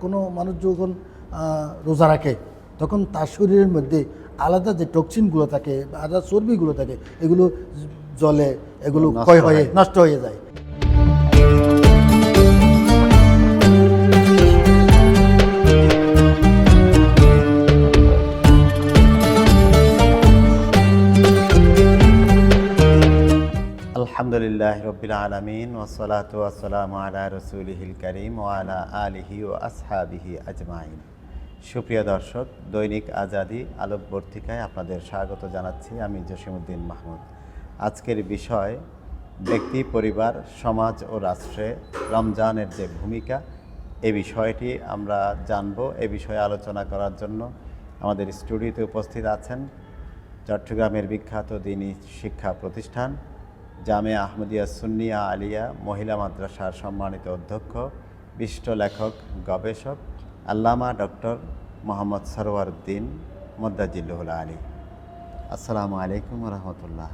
কোনো মানুষ যখন রোজা রাখে তখন তার শরীরের মধ্যে আলাদা যে টক্সিনগুলো থাকে বা আলাদা চর্বিগুলো থাকে এগুলো জলে এগুলো ক্ষয় হয়ে নষ্ট হয়ে যায়। আলহামদুলিল্লাহ রব্বিল আলামিন ওয়াসসালাতু ওয়াসসালামু আলা রাসূলিহিল কারীম ওয়া আলা আলিহি ওয়া আসহাবিহি আজমাইন। সুপ্রিয় দর্শক, দৈনিক আজাদী আলোকবর্তিকায় আপনাদের স্বাগত জানাচ্ছি। আমি জসিমউদ্দিন মাহমুদ। আজকের বিষয় ব্যক্তি, পরিবার, সমাজ ও রাষ্ট্রে রমজানের যে ভূমিকা, এই বিষয়টি আমরা জানব। এ বিষয়ে আলোচনা করার জন্য আমাদের স্টুডিওতে উপস্থিত আছেন চট্টগ্রামের বিখ্যাত দ্বীনি শিক্ষা প্রতিষ্ঠান জামিয়া আহমদিয়া সুন্নিয়া আলিয়া মহিলা মাদ্রাসার সম্মানিত অধ্যক্ষ, বিশিষ্ট লেখক, গবেষক আল্লামা ডক্টর মোহাম্মদ সরওয়ার উদ্দিন মোদ্দাজিল্লুহুল আলী। আসসালামু আলাইকুম রহমতুল্লাহ।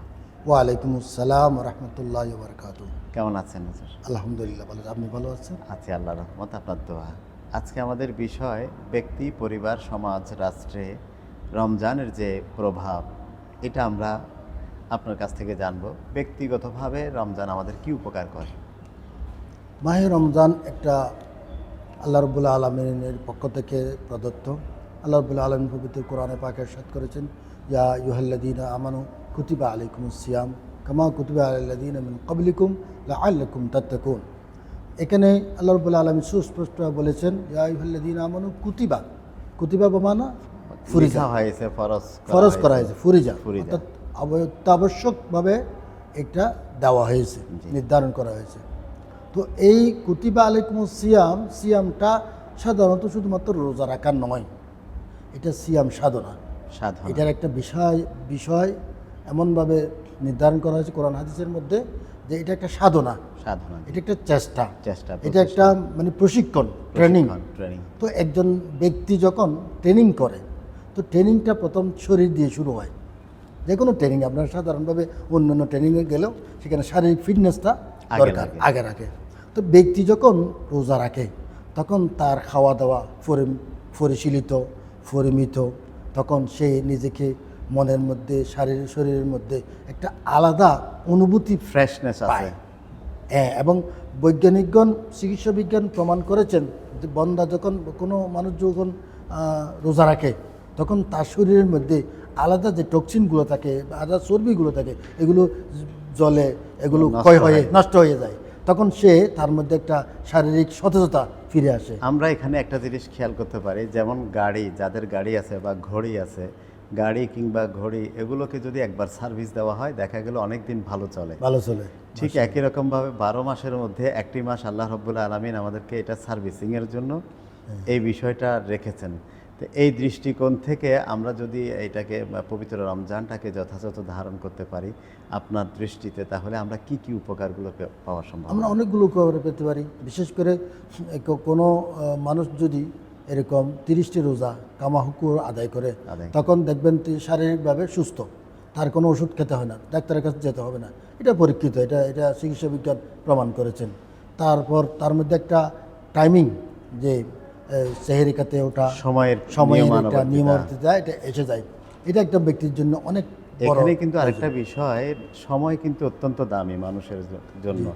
ওয়ালাইকুম আসসালাম রহমতুল্লাহ বারকাত। কেমন আছেন স্যার? আলহামদুলিল্লাহ ভালো। আপনি ভালো আছেন? আছি, আল্লাহ রহমত, আপনার দোয়া। আজকে আমাদের বিষয় ব্যক্তি, পরিবার, সমাজ, রাষ্ট্রে রমজানের যে প্রভাব, এটা আমরা আপনার কাছ থেকে জানবো। ব্যক্তিগতভাবে রমজান আমাদের কি উপকার করে? মাহে রমজান একটা আল্লাহ রব্বুল আলমিনের পক্ষ থেকে প্রদত্ত। আল্লাহ রব্বুল আলমিন পবিত্র কোরআনে পাকে ইরশাদ করেছেন, ইয়া আইয়ুহাল্লাযীনা আমানু কুতিবা আলাইকুমুস সিয়াম কামা কুতিবা আলাল্লাযীনা মিন ক্বাবলিকুম লাআল্লাকুম তাত্তাকুন। এখানে আল্লাহ রব্বুল আলমিন সুস্পষ্ট বলেছেন, ইয়া আইয়ুহাল্লাযীনা আমানু কুতিবা, কুতিবা বমানা ফুরিজা হয়েছে, ফরজ করা হয়েছে, ফুরিজা ফুরিজা। অর্থাৎ অত্যাবশ্যকভাবে এটা দেওয়া হয়েছে, নির্ধারণ করা হয়েছে। তো এই কুতিবা আলাইকুমুস সিয়াম, সিয়ামটা সাধারণত শুধুমাত্র রোজা রাখার নয়, এটা সিয়াম সাধনা। এটার একটা বিষয় এমনভাবে নির্ধারণ করা হয়েছে কোরআন হাদিসের মধ্যে যে এটা একটা সাধনা, এটা একটা চেষ্টা, এটা একটা মানে প্রশিক্ষণ, ট্রেনিং। তো একজন ব্যক্তি যখন ট্রেনিং করে, তো ট্রেনিংটা প্রথম শরীর দিয়ে শুরু হয়। যে কোনো ট্রেনিং আপনার সাধারণভাবে অন্যান্য ট্রেনিংয়ে গেলেও সেখানে শারীরিক ফিটনেসটা দরকার আগে রাখে। তো ব্যক্তি যখন রোজা রাখে তখন তার খাওয়া দাওয়া পরিশীলিত, পরিমিত, তখন সে নিজেকে মনের মধ্যে, শরীরের মধ্যে একটা আলাদা অনুভূতি, ফ্রেশনেস আছে। হ্যাঁ, এবং বৈজ্ঞানিকগণ, চিকিৎসা বিজ্ঞান প্রমাণ করেছেন যে বন্দা যখন, কোনো মানুষ যখন রোজা রাখে তখন তার শরীরের মধ্যে আলাদা যে টক্সিনগুলো থাকে বা আলাদা চর্বিগুলো থাকে এগুলো জলে এগুলো ক্ষয় হয়ে নষ্ট হয়ে যায়। তখন সে তার মধ্যে একটা শারীরিক সতেজতা ফিরে আসে। আমরা এখানে একটা জিনিস খেয়াল করতে পারি, যেমন গাড়ি, যাদের গাড়ি আছে বা ঘড়ি আছে, গাড়ি কিংবা ঘড়ি এগুলোকে যদি একবার সার্ভিস দেওয়া হয় দেখা গেল অনেক দিন ভালো চলে। ঠিক একই রকমভাবে 12 মাসের মধ্যে একটি মাস আল্লাহ রাব্বুল আলামিন আমাদেরকে এটা সার্ভিসিংয়ের জন্য এই বিষয়টা রেখেছেন। তো এই দৃষ্টিকোণ থেকে আমরা যদি এটাকে, পবিত্র রমজানটাকে যথাযথ ধারণ করতে পারি আপনার দৃষ্টিতে, তাহলে আমরা কি কি উপকারগুলো পাওয়া সম্ভব? আমরা অনেকগুলো উপকার পেতে পারি। বিশেষ করে কোনো মানুষ যদি এরকম 30টি রোজা কামাহুকুর আদায় করে, তখন দেখবেন শারীরিকভাবে সুস্থ, তার কোনো ওষুধ খেতে হয় না, ডাক্তারের কাছে যেতে হবে না। এটা পরীক্ষিত, এটা চিকিৎসা বিজ্ঞান প্রমাণ করেছেন। তারপর তার মধ্যে একটা টাইমিং, যে সেহেরিকাতে ওটা সময়ের একটা নিয়মিততা এটা এসে যায়। এটা একটা ব্যক্তির জন্য অনেক বড়। এখানে কিন্তু আরেকটা বিষয়, সময় কিন্তু অত্যন্ত দামি মানুষের জন্য।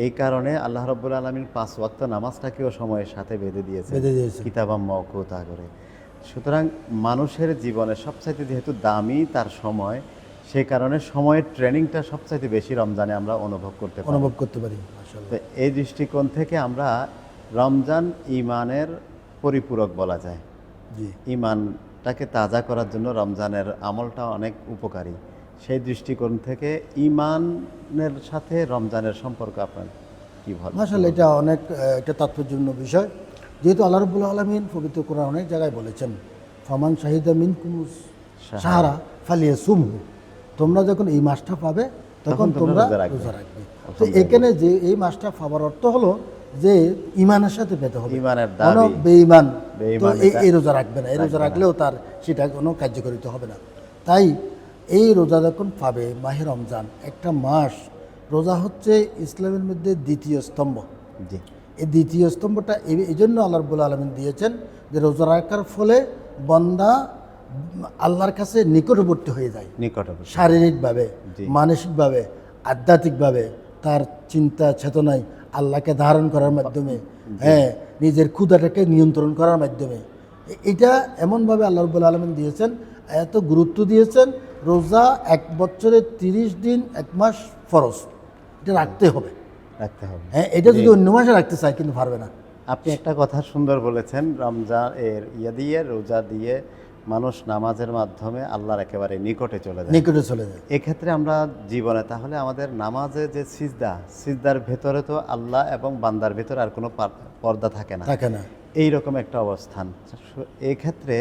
এই কারণে আল্লাহ রাব্বুল আলামিন 5 ওয়াক্ত নামাজটাকেও সময়ের সাথে বেঁধে দিয়েছে কিতাবাম মাওকুতা করে। সুতরাং মানুষের জীবনে সবচাইতে যেহেতু দামি তার সময়, সেই কারণে সময়ের ট্রেনিংটা সবচাইতে বেশি রমজানে আমরা অনুভব করতে পারি। তো এই দৃষ্টিকোণ থেকে আমরা রমজান ইমানের পরিপূরক বলা যায়। ইমানটাকে তাজা করার জন্য রমজানের আমলটা অনেক উপকারী। সেই দৃষ্টিকোণ থেকে ইমানের সাথে রমজানের সম্পর্ক আপনার কি ভালো? আসলে এটা অনেক একটা তাৎপর্যপূর্ণ বিষয়, যেহেতু আল্লাহ রাব্বুল আলামিন পবিত্র কোরআন অনেক জায়গায় বলেছেন, ফামান শাহিদা মিনকুমুস শাহরা ফালিয়াসুমহু, তোমরা যখন এই মাসটা পাবে তখন তোমরা রোজা রাখবে। তো এখানে যে এই মাসটা পাবার অর্থ হলো যে ইমানের সাথে পেতে হবে। কোনো বেঈমান তো এই রোজা রাখবে না, এই রোজা রাখলেও তার সেটা কোনো কার্যকারিতা হবে না। তাই এই রোজা যখন পাবে, মাহে রমজান একটা মাস, রোজা হচ্ছে ইসলামের মধ্যে দ্বিতীয় স্তম্ভ। এই দ্বিতীয় স্তম্ভটা এই জন্য আল্লাহ রাব্বুল আলামিন দিয়েছেন যে রোজা রাখার ফলে বান্দা আল্লাহর কাছে নিকটবর্তী হয়ে যায়, নিকটবর্তী। শারীরিকভাবে, জি। মানসিকভাবে, আধ্যাত্মিকভাবে তার চিন্তা চেতনায় আল্লাহকে ধারণ করার মাধ্যমে, হ্যাঁ, নিজের ক্ষুধাটাকে নিয়ন্ত্রণ করার মাধ্যমে। এটা এমনভাবে আল্লাহ রাব্বুল আলামিন দিয়েছেন, এত গুরুত্ব দিয়েছেন। রোজা 1 বছরে 30 দিন 1 মাস ফরজ, এটা রাখতে হবে। রাখতে হবে। হ্যাঁ, এটা যদি অন্য মাসে রাখতে চায় কিন্তু পারবে না। আপনি একটা কথা সুন্দর বলেছেন, রমজান এর দিয়ে রোজা দিয়ে মানুষ নামাজের মাধ্যমে আল্লাহর একেবারে নিকটে চলে যায়। নিকটে চলে যায়। এক্ষেত্রে আমরা জীবনে তাহলে আমাদের নামাজে যে সিজদার ভেতরে তো আল্লাহ এবং বান্দার ভেতরে আর কোনো পর্দা থাকে না, থাকে না। এইরকম একটা অবস্থান। এই ক্ষেত্রে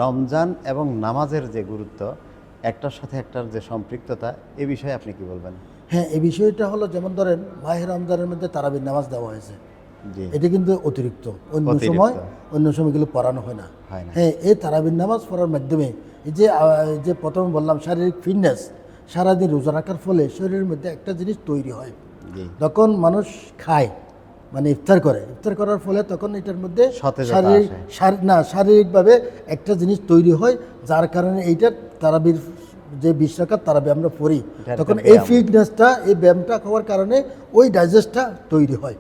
রমজান এবং নামাজের যে গুরুত্ব, একটার সাথে একটার যে সম্পৃক্ততা, এ বিষয়ে আপনি কি বলবেন? হ্যাঁ, এই বিষয়টা হলো, যেমন ধরেন মাহে রমজানের মধ্যে তারাবির নামাজ দেওয়া হয়েছে, জি, এটা কিন্তু অতিরিক্ত। অন্য সময়গুলো পড়ানো হয় না। হয় না। হ্যাঁ, এই তারাবির নামাজ পড়ার মাধ্যমে এই যে প্রথমে বললাম শারীরিক ফিটনেস, সারাদিন রোজা রাখার ফলে শরীরের মধ্যে একটা জিনিস তৈরি হয়। জি, যখন মানুষ খায়, মানে ইফতার করার ফলে তখন এটার মধ্যে সতেজতা আসে। শারীরিকভাবে একটা জিনিস তৈরি হয়, যার কারণে এইটার তারাবির যে 20 রাকাত তারাবি আমরা পড়ি, এটা তখন একটা এই ব্যায়াম। ফিটনেসটা, এই ব্যায়ামটা খাওয়ার কারণে ওই ডাইজেস্টটা তৈরি হয়।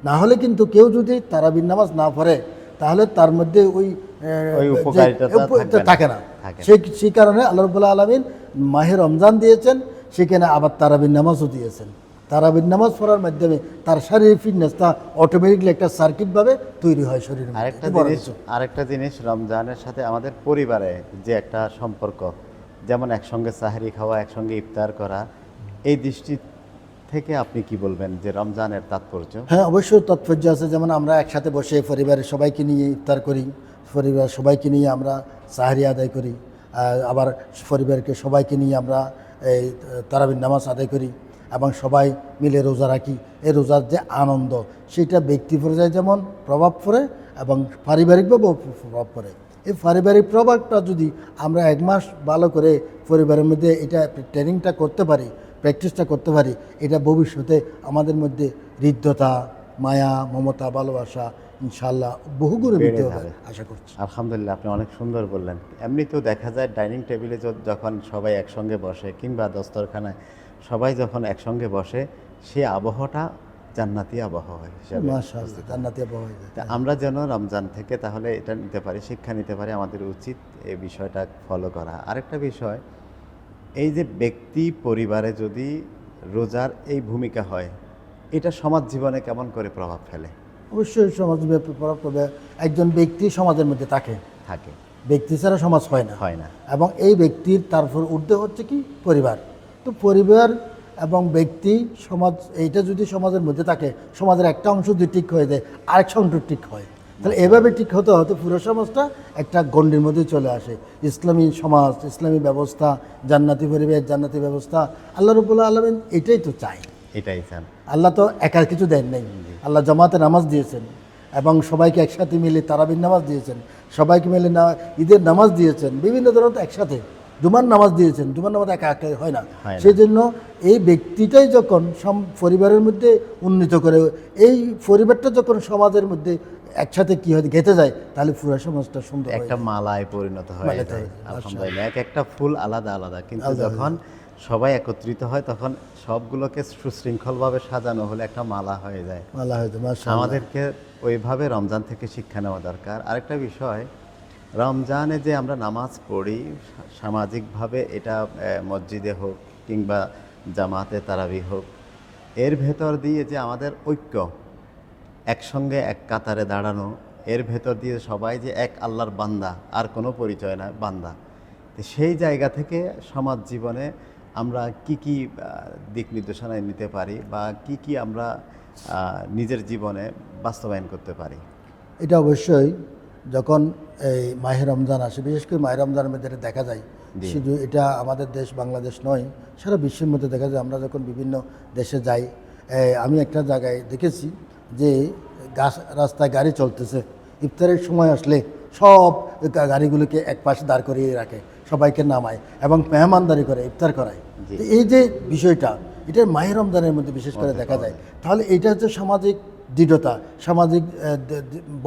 না হলে কিন্তু কেউ যদি তারাবির নামাজ না পড়ে তাহলে তার মধ্যে ওই ওই উপকারিতাটা থাকে না। থাকে না। সেই কারণে আল্লাহ রাব্বুল আলামিন মাহে রমজান দিয়েছেন, সেখানে আবার তারাবির নামাজও দিয়েছেন। তারাবির নামাজ পড়ার মাধ্যমে তার শারীরিক ফিটনেসটা অটোমেটিকলি একটা সার্কিটভাবে তৈরি হয় শরীরে। আরেকটা জিনিস রমজানের সাথে আমাদের পরিবারে যে একটা সম্পর্ক, যেমন একসঙ্গে সাহরি খাওয়া, একসঙ্গে ইফতার করা, এই দৃষ্টি থেকে আপনি কি বলবেন যে রমজানের তাৎপর্য? হ্যাঁ, অবশ্যই তাৎপর্য আছে। যেমন আমরা একসাথে বসে পরিবারের সবাইকে নিয়ে ইফতার করি, পরিবার সবাইকে নিয়ে আমরা সাহরি আদায় করি, আবার পরিবারকে সবাইকে নিয়ে আমরা এই তারাবির নামাজ আদায় করি এবং সবাই মিলে রোজা রাখি। এই রোজার যে আনন্দ, সেটা ব্যক্তি পর্যায়ে যেমন প্রভাব পড়ে এবং পারিবারিকভাবেও প্রভাব পড়ে। এই পারিবারিক প্রভাবটা যদি আমরা 1 মাস ভালো করে পরিবারের মধ্যে এটা ট্রেনিংটা করতে পারি, প্র্যাকটিসটা করতে পারি, এটা ভবিষ্যতে আমাদের মধ্যে হৃদ্যতা, মায়া, মমতা, ভালোবাসা ইনশাআল্লাহ বহুগুণে বৃদ্ধি হবে আশা করছি। আলহামদুলিল্লাহ, আপনি অনেক সুন্দর বললেন। এমনিতেও দেখা যায় ডাইনিং টেবিলে যখন সবাই একসঙ্গে বসে, কিংবা দস্তরখানায় সবাই যখন একসঙ্গে বসে, সেই আবহাওয়াটা জান্নাতি আবহাওয়া হিসাবে। মাশাআল্লাহ, জান্নাতি আবহাওয়া হয়ে যায়। তা আমরা যেন রমজান থেকে তাহলে এটা নিতে পারি, শিক্ষা নিতে পারি, আমাদের উচিত এই বিষয়টা ফলো করা। আরেকটা বিষয়, এই যে ব্যক্তি পরিবারে যদি রোজার এই ভূমিকা হয়, এটা সমাজ জীবনে কেমন করে প্রভাব ফেলে? অবশ্যই সমাজব্যাপী প্রভাব পড়বে। একজন ব্যক্তি সমাজের মধ্যে থাকে, ব্যক্তি ছাড়া সমাজ হয় না। এবং এই ব্যক্তির তারপর ঊর্ধ্বে হচ্ছে কি পরিবার। তো পরিবার এবং ব্যক্তি, সমাজ, এইটা যদি সমাজের মধ্যে থাকে, সমাজের একটা অংশ যদি ঠিক হয়ে যায়, আরেকটা অংশ ঠিক হয়, তাহলে এভাবে ঠিক হতে হতে পুরো সমাজটা একটা গণ্ডির মধ্যে চলে আসে। ইসলামী সমাজ, ইসলামী ব্যবস্থা, জান্নাতি পরিবেশ, জান্নাতি ব্যবস্থা, আল্লাহ রাব্বুল আলামিন এটাই তো চায়। এটাই চান। আল্লাহ তো একা কিছু দেন নাই। আল্লাহ জামাতে নামাজ দিয়েছেন এবং সবাইকে একসাথে মিলে তারাবির নামাজ দিয়েছেন, সবাইকে মিলে ঈদের নামাজ দিয়েছেন, বিভিন্ন ধরনের একসাথে জুমার নামাজ দিয়েছেন। জুমার নামাজ একা একা হয় না। সেই জন্য এই ব্যক্তিটাই যখন পরিবারের মধ্যে উন্নীত করে, এই পরিবারটা যখন সমাজের মধ্যে একসাথে কি হয় গেঁথে যায়, তাহলে পুরো সমাজটা সুন্দর একটা মালায় পরিণত হয়ে যায়। আলহামদুলিল্লাহ, একটা ফুল আলাদা আলাদা, কিন্তু যখন সবাই একত্রিত হয় তখন সবগুলোকে সুশৃঙ্খলভাবে সাজানো হলে একটা মালা হয়ে যায়। আমাদেরকে ওইভাবে রমজান থেকে শিক্ষা নেওয়া দরকার। আরেকটা বিষয়, রমজানে যে আমরা নামাজ পড়ি সামাজিকভাবে, এটা মসজিদে হোক কিংবা জামাতে তারাবি হোক, এর ভেতর দিয়ে যে আমাদের ঐক্য, একসঙ্গে এক কাতারে দাঁড়ানো, এর ভেতর দিয়ে সবাই যে এক আল্লাহর বান্দা, আর কোনো পরিচয় না, বান্দা। তো সেই জায়গা থেকে সমাজ জীবনে আমরা কি কি দিক নির্দেশনা নিতে পারি বা কি কি আমরা নিজের জীবনে বাস্তবায়ন করতে পারি? এটা অবশ্যই যখন এই মাহে রমজান আসে, বিশেষ করে মাহে রমজানের মধ্যে দেখা যায়, শুধু এটা আমাদের দেশ বাংলাদেশ নয়, সারা বিশ্বের মধ্যে দেখা যায়। আমরা যখন বিভিন্ন দেশে যাই, আমি একটা জায়গায় দেখেছি যে রাস্তায় গাড়ি চলতেছে, ইফতারের সময় আসলে সব গাড়িগুলোকে এক পাশে দাঁড় করিয়ে রাখে, সবাইকে নামায় এবং মেহমানদারি করে ইফতার করায়। এই যে বিষয়টা, এটা মাহে রমজানের মধ্যে বিশেষ করে দেখা যায়। তাহলে এটা হচ্ছে সামাজিক দৃঢ়তা, সামাজিক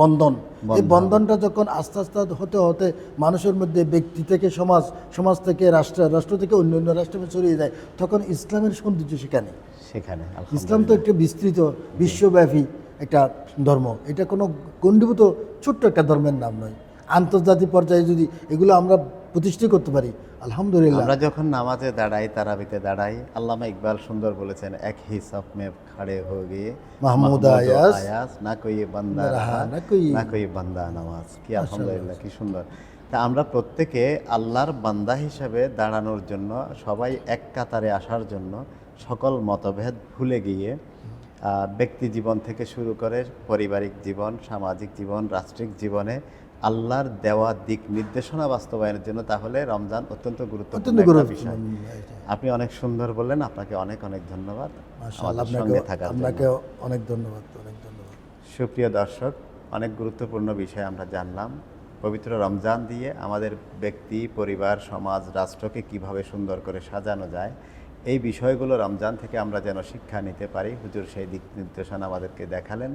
বন্ধন, এই বন্ধনটা যখন আস্তে আস্তে হতে হতে মানুষের মধ্যে ব্যক্তি থেকে সমাজ, সমাজ থেকে রাষ্ট্র, রাষ্ট্র থেকে অন্য অন্য রাষ্ট্রে ছড়িয়ে যায়, তখন ইসলামের সৌন্দর্য সেখানে। সেখানে ইসলাম তো একটা বিস্তৃত বিশ্বব্যাপী একটা ধর্ম, এটা কোনো গণ্ডীভূত ছোট্ট একটা ধর্মের নাম নয়। আন্তর্জাতিক পর্যায়ে যদি এগুলো আমরা প্রতিষ্ঠা করতে পারি, আলহামদুলিল্লাহ। আমরা যখন নামাজে দাঁড়াই, তারাবিতে দাঁড়াই, আল্লামা ইকবাল সুন্দর বলেছেন, এক হি সফ মে খড়ে হো গিয়ে মাহমুদ আয়াস না কই বান্দা রাহা না না কই বান্দা নামাজ। কি আলহামদুলিল্লাহ, কি সুন্দর। তা আমরা প্রত্যেকে আল্লাহর বান্দা হিসাবে দাঁড়ানোর জন্য, সবাই এক কাতারে আসার জন্য, সকল মতভেদ ভুলে গিয়ে ব্যক্তি জীবন থেকে শুরু করে পারিবারিক জীবন, সামাজিক জীবন, রাষ্ট্রিক জীবনে আল্লাহর দেওয়া দিক নির্দেশনা বাস্তবায়নের জন্য তাহলে রমজান অত্যন্ত গুরুত্বপূর্ণ একটা বিষয়। আপনি অনেক সুন্দর বললেন, আপনাকে অনেক অনেক ধন্যবাদ মাশাআল্লাহ, আমাদের সঙ্গে থাকার জন্য। আপনাকে অনেক ধন্যবাদ, অনেক ধন্যবাদ। সুপ্রিয় দর্শক, অনেক গুরুত্বপূর্ণ বিষয় আমরা জানলাম। পবিত্র রমজান দিয়ে আমাদের ব্যক্তি, পরিবার, সমাজ, রাষ্ট্রকে কিভাবে সুন্দর করে সাজানো যায়, এই বিষয়গুলো রমজান থেকে আমরা যেন শিক্ষা নিতে পারি। হুজুর সেই দিক নির্দেশনা আমাদেরকে দেখালেন,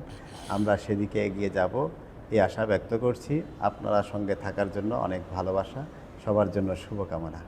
আমরা সেদিকে এগিয়ে যাব এই আশা ব্যক্ত করছি। আপনারা সঙ্গে থাকার জন্য অনেক ভালোবাসা, সবার জন্য শুভকামনা।